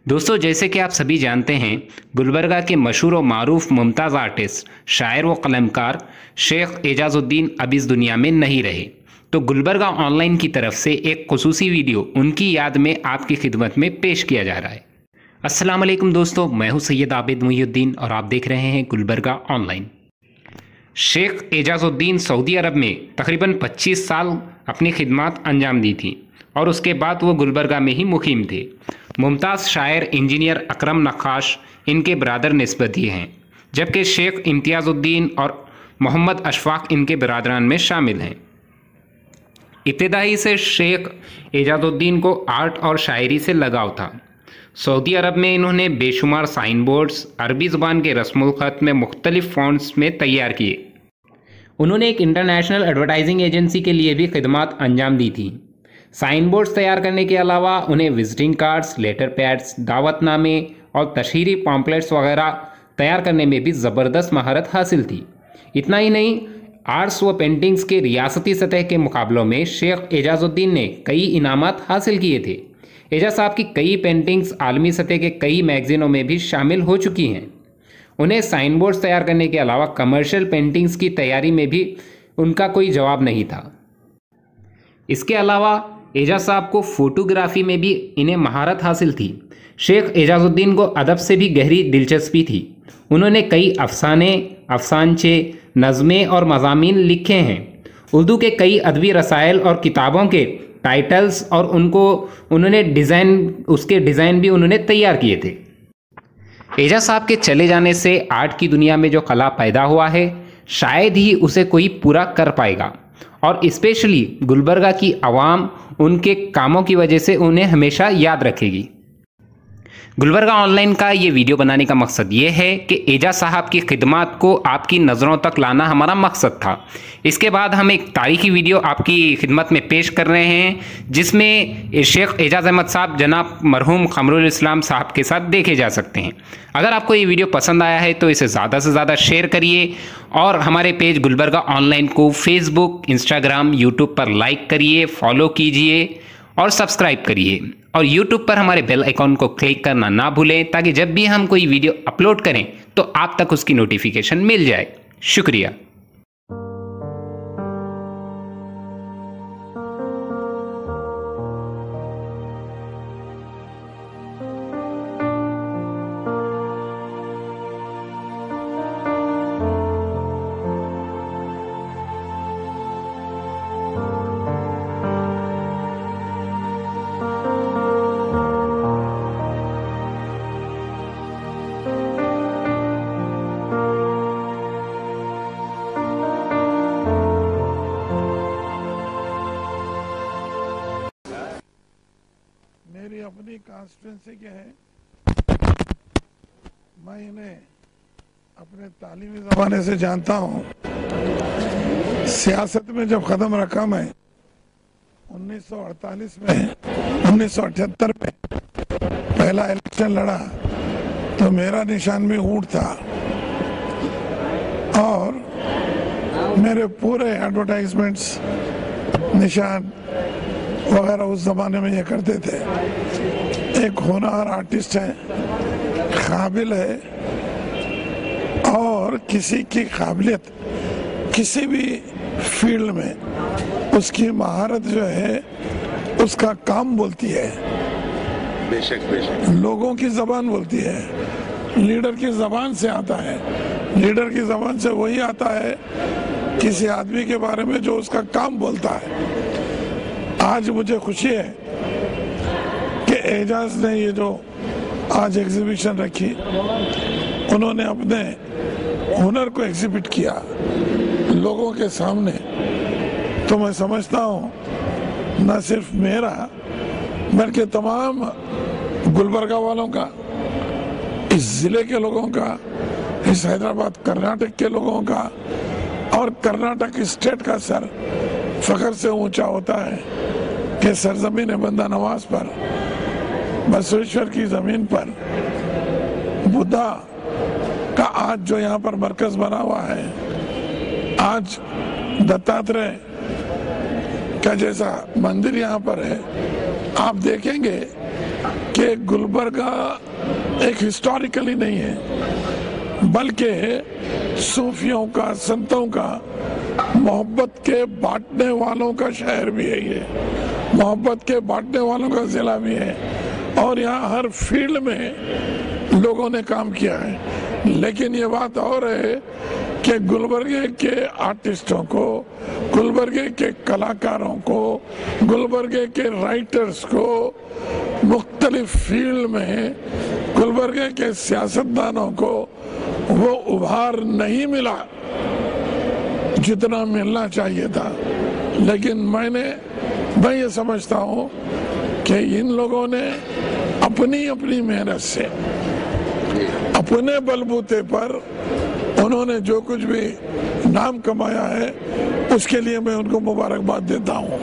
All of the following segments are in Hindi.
दोस्तों, जैसे कि आप सभी जानते हैं, गुलबर्गा के मशहूर और मारूफ मुमताज़ आर्टिस्ट, शायर व कलमकार शेख एजाज़ुद्दीन अब इस दुनिया में नहीं रहे। तो गुलबर्गा ऑनलाइन की तरफ से एक खुसूसी वीडियो उनकी याद में आपकी खिदमत में पेश किया जा रहा है। अस्सलाम वालेकुम दोस्तों, मैं हूं सैयद आबिद मुहिउद्दीन और आप देख रहे हैं गुलबर्गा ऑनलाइन। शेख एजाज़ुद्दीन सऊदी अरब में तकरीबन 25 साल अपनी खिदमत अंजाम दी थी और उसके बाद वो गुलबर्गा में ही मुकीम थे। मुमताज़ शायर इंजीनियर अकरम नक्काश इनके बरादर निस्बती हैं, जबकि शेख इम्तियाज़ुद्दीन और मोहम्मद अशफाक इनके बरादरान में शामिल हैं। इब्तिदाई से शेख एजाज़ुद्दीन को आर्ट और शायरी से लगाव था। सऊदी अरब में इन्होंने बेशुमार साइन बोर्ड्स अरबी ज़ुबान के रस्मुल ख़त में मुख्तलिफ फ़ॉन्ट्स में तैयार किए। उन्होंने एक इंटरनेशनल एडवर्टाइजिंग एजेंसी के लिए भी खिदमत अंजाम दी थी। साइन बोर्ड्स तैयार करने के अलावा उन्हें विजिटिंग कार्ड्स, लेटर पैड्स, दावतनामे और तशहीरी पॉम्पलेट्स वगैरह तैयार करने में भी ज़बरदस्त महारत हासिल थी। इतना ही नहीं, आर्ट्स व पेंटिंग्स के रियासती सतह के मुकाबलों में शेख एजाज़ुद्दीन ने कई इनामात हासिल किए थे। एजाज साहब की कई पेंटिंग्स आलमी सतह के कई मैगज़ीनों में भी शामिल हो चुकी हैं। उन्हें साइन बोर्ड्स तैयार करने के अलावा कमर्शियल पेंटिंग्स की तैयारी में भी उनका कोई जवाब नहीं था। इसके अलावा एजाज साहब को फ़ोटोग्राफ़ी में भी इन्हें महारत हासिल थी। शेख एजाज़ुद्दीन को अदब से भी गहरी दिलचस्पी थी। उन्होंने कई अफसाने, अफसानचे, नज़में और मज़ामीन लिखे हैं। उर्दू के कई अदबी रसायल और किताबों के टाइटल्स और उन्होंने डिज़ाइन भी उन्होंने तैयार किए थे। एजाज साहब के चले जाने से आर्ट की दुनिया में जो कला पैदा हुआ है, शायद ही उसे कोई पूरा कर पाएगा और स्पेशली गुलबर्गा की आवाम उनके कामों की वजह से उन्हें हमेशा याद रखेगी। गुलबर्गा ऑनलाइन का ये वीडियो बनाने का मकसद ये है कि एजाज साहब की खिदमत को आपकी नज़रों तक लाना हमारा मकसद था। इसके बाद हम एक तारीखी वीडियो आपकी खिदमत में पेश कर रहे हैं, जिसमें शेख एजाज अहमद साहब जनाब मरहूम क़मरुल इस्लाम साहब के साथ देखे जा सकते हैं। अगर आपको ये वीडियो पसंद आया है तो इसे ज़्यादा से ज़्यादा शेयर करिए और हमारे पेज गुलबर्गा ऑनलाइन को फेसबुक, इंस्टाग्राम, यूट्यूब पर लाइक करिए, फॉलो कीजिए और सब्सक्राइब करिए और YouTube पर हमारे बेल आइकॉन को क्लिक करना ना भूलें, ताकि जब भी हम कोई वीडियो अपलोड करें तो आप तक उसकी नोटिफिकेशन मिल जाए। शुक्रिया। मेरी अपनी कॉन्स्टिट्यूंसी के हैं, मैं इन्हें अपने तालीमी ज़माने से जानता हूँ। सियासत में जब कदम रखा मैं 1978 में, 1978 में पहला इलेक्शन लड़ा तो मेरा निशान भी ऊंट था और मेरे पूरे एडवर्टाइजमेंट्स निशान वगैरह उस जमाने में ये करते थे। एक होनहार आर्टिस्ट है, काबिल है और किसी की काबिलियत किसी भी फील्ड में उसकी महारत जो है उसका काम बोलती है। बेशक बेशक लोगों की जबान बोलती है, लीडर की जबान से आता है। लीडर की जबान से वही आता है किसी आदमी के बारे में जो उसका काम बोलता है। आज मुझे खुशी है कि एजाज ने ये जो आज एग्जीबिशन रखी, उन्होंने अपने हुनर को एग्जिबिट किया लोगों के सामने। तो मैं समझता हूँ न सिर्फ मेरा बल्कि तमाम गुलबर्गा वालों का, इस जिले के लोगों का, इस हैदराबाद कर्नाटक के लोगों का और कर्नाटक स्टेट का सर फख्र से ऊंचा होता है कि सरजमीन बंदा नवाज पर, बसवेश्वर की जमीन पर बुद्धा का आज जो यहाँ पर मरकज बना हुआ है, आज दत्तात्रेय का जैसा मंदिर यहाँ पर है, आप देखेंगे कि गुलबर्गा एक हिस्टोरिकली नहीं है, बल्कि सूफियों का, संतों का, मोहब्बत के बांटने वालों का शहर भी है ये, मोहब्बत के बांटने वालों का जिला भी है। और यहाँ हर फील्ड में लोगों ने काम किया है। लेकिन ये बात और है कि गुलबर्गे के आर्टिस्टों को, गुलबर्गे के कलाकारों को, गुलबर्गे के राइटर्स को मुख्तलिफ फील्ड में, गुलबर्गे के सियासतदानों को वो उभार नहीं मिला जितना मिलना चाहिए था। लेकिन मैं ये समझता हूँ कि इन लोगों ने अपनी अपनी मेहनत से, अपने बलबूते पर उन्होंने जो कुछ भी नाम कमाया है, उसके लिए मैं उनको मुबारकबाद देता हूँ।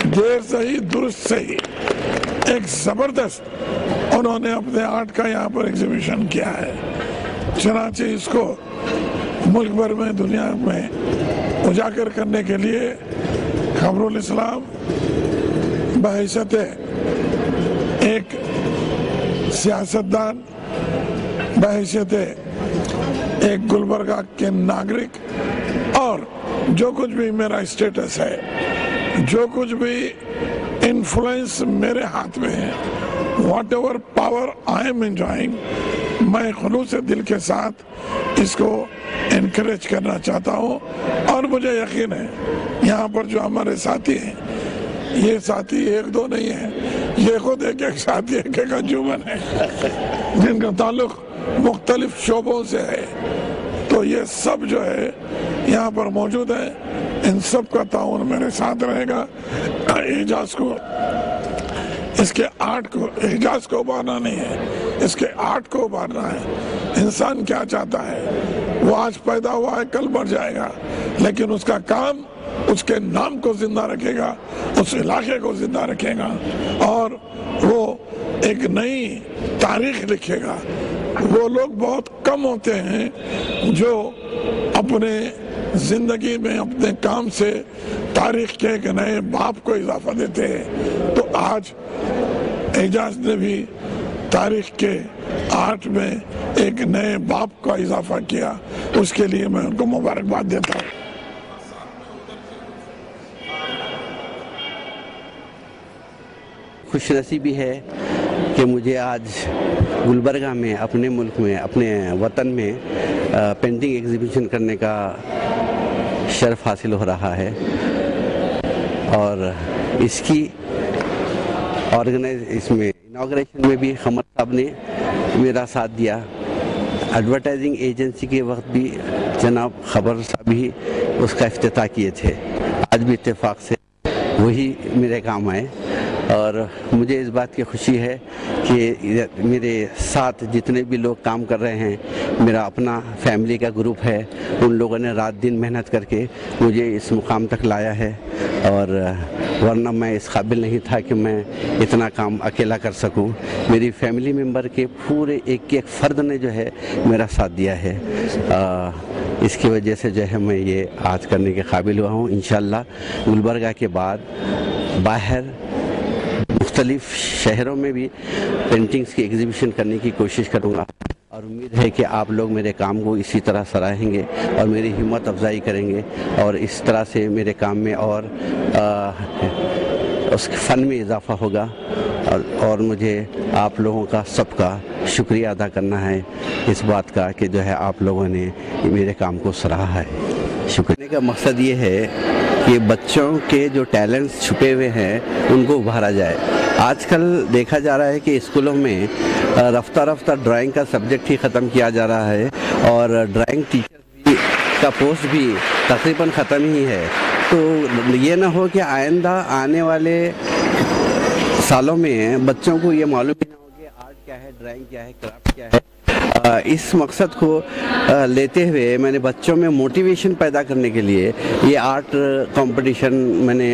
देर सही दुरुस्त सही, एक जबरदस्त उन्होंने अपने आर्ट का यहाँ पर एग्जीबिशन किया है। चनाचे इसको मुल्क भर में, दुनिया में उजागर करने के लिए खबरुल इस्लाम बहैसियत एक सियासतदान, बहैसियत एक गुलबर्गा के नागरिक, और जो कुछ भी मेरा स्टेटस है, जो कुछ भी इन्फ्लुएंस मेरे हाथ में है, what ever power I am enjoying, मैं खुलूस दिल के साथ इसको एनकरेज करना चाहता हूँ। और मुझे यकीन है यहाँ पर जो हमारे साथी हैं, ये साथी एक दो नहीं है, ये खुद एक एक साथी, एक एक अंजुमन है जिनका ताल्लुक मुख्तलिफ शोबों से है। तो ये सब जो है यहाँ पर मौजूद है, इन सब का ताउन मेरे साथ रहेगा। एजाज को, इसके आर्ट को, एजाज को उभारना नहीं है, इसके आर्ट को उभारना है। इंसान क्या चाहता है, वो आज पैदा हुआ है, कल मर जाएगा, लेकिन उसका काम उसके नाम को जिंदा रखेगा, उस इलाके को जिंदा रखेगा, और वो एक नई तारीख लिखेगा। वो लोग बहुत कम होते हैं जो अपने जिंदगी में, अपने काम से तारीख के एक नए बाप को इजाफा देते हैं। तो आज एजाज ने भी तारीख के आर्ट में एक नए बाप का इजाफा किया, उसके लिए मैं उनको मुबारकबाद देता हूँ। खुशनसीबी है कि मुझे आज गुलबर्गा में, अपने मुल्क में, अपने वतन में पेंटिंग एग्जीबिशन करने का शर्फ हासिल हो रहा है। और इसकी इसमें इनाग्रेशन में भी खमर साहब ने मेरा साथ दिया। एडवर्टाइजिंग एजेंसी के वक्त भी जनाब खबर साहब ही उसका इफ्तिताह किए थे। आज भी इत्तेफाक से वही मेरे काम आए, और मुझे इस बात की खुशी है कि मेरे साथ जितने भी लोग काम कर रहे हैं, मेरा अपना फैमिली का ग्रुप है, उन लोगों ने रात दिन मेहनत करके मुझे इस मुकाम तक लाया है। और वरना मैं इस काबिल नहीं था कि मैं इतना काम अकेला कर सकूं। मेरी फैमिली मेम्बर के पूरे एक एक फ़र्द ने जो है मेरा साथ दिया है। इसकी वजह से जो है मैं ये आज करने के काबिल हुआ हूँ। इंशाअल्लाह गुलबर्गा के बाद बाहर मुख्तलिफ शहरों में भी पेंटिंग्स की एग्जीबिशन करने की कोशिश करूँगा, और उम्मीद है कि आप लोग मेरे काम को इसी तरह सराहेंगे और मेरी हिम्मत अफजाई करेंगे, और इस तरह से मेरे काम में और उस फन में इजाफा होगा। और मुझे आप लोगों का सबका शुक्रिया अदा करना है इस बात का कि जो है आप लोगों ने मेरे काम को सराहा है। शुक्रिया का मकसद ये है कि बच्चों के जो टैलेंट्स छुपे हुए हैं उनको उभारा जाए। आजकल देखा जा रहा है कि स्कूलों में रफ्ता रफ्ता ड्राइंग का सब्जेक्ट ही ख़त्म किया जा रहा है, और ड्राइंग टीचर भी का पोस्ट भी तकरीबन ख़त्म ही है। तो ये ना हो कि आइंदा आने वाले सालों में बच्चों को ये मालूम ही ना हो कि आर्ट क्या है, ड्राइंग क्या है, क्राफ्ट क्या है। इस मकसद को लेते हुए मैंने बच्चों में मोटिवेशन पैदा करने के लिए ये आर्ट कंपटीशन मैंने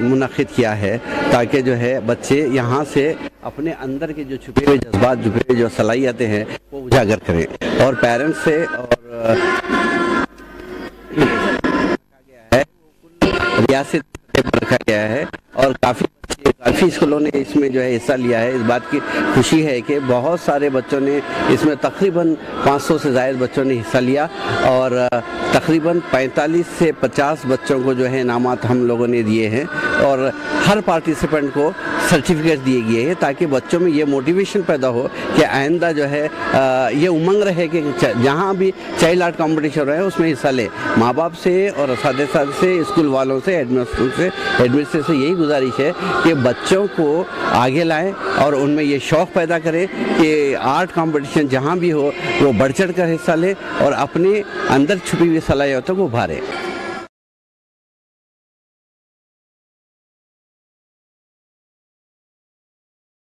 मुनक़िद किया है, ताकि जो है बच्चे यहाँ से अपने अंदर के जो छुपे हुए जज्बात, छुपे हुए जो सलाहियतें हैं वो उजागर करें। और पेरेंट्स से और रियासत पर रखा गया है, और काफ़ी काफ़ी स्कूलों ने इसमें जो है हिस्सा लिया है। इस बात की खुशी है कि बहुत सारे बच्चों ने इसमें, तकरीबन 500 से ज़ायद बच्चों ने हिस्सा लिया और तकरीबन 45 से 50 बच्चों को जो है इनामात हम लोगों ने दिए हैं और हर पार्टिसिपेंट को सर्टिफिकेट दिए गए हैं ताकि बच्चों में ये मोटिवेशन पैदा हो कि आइंदा जो है ये उमंग रहे कि जहाँ भी चाइल्ड आर्ट कॉम्पिटिशन रहे उसमें हिस्सा ले। माँ बाप से और असातिज़ा से, स्कूल वालों से, एडमिनिस्ट्रेशन से यही गुजारिश है कि बच्चों को आगे लाएं और उनमें ये शौक़ पैदा करें कि आर्ट कंपटीशन जहाँ भी हो वो बढ़ चढ़ कर हिस्सा लें और अपने अंदर छुपी हुई सलाहियतों को उभारें।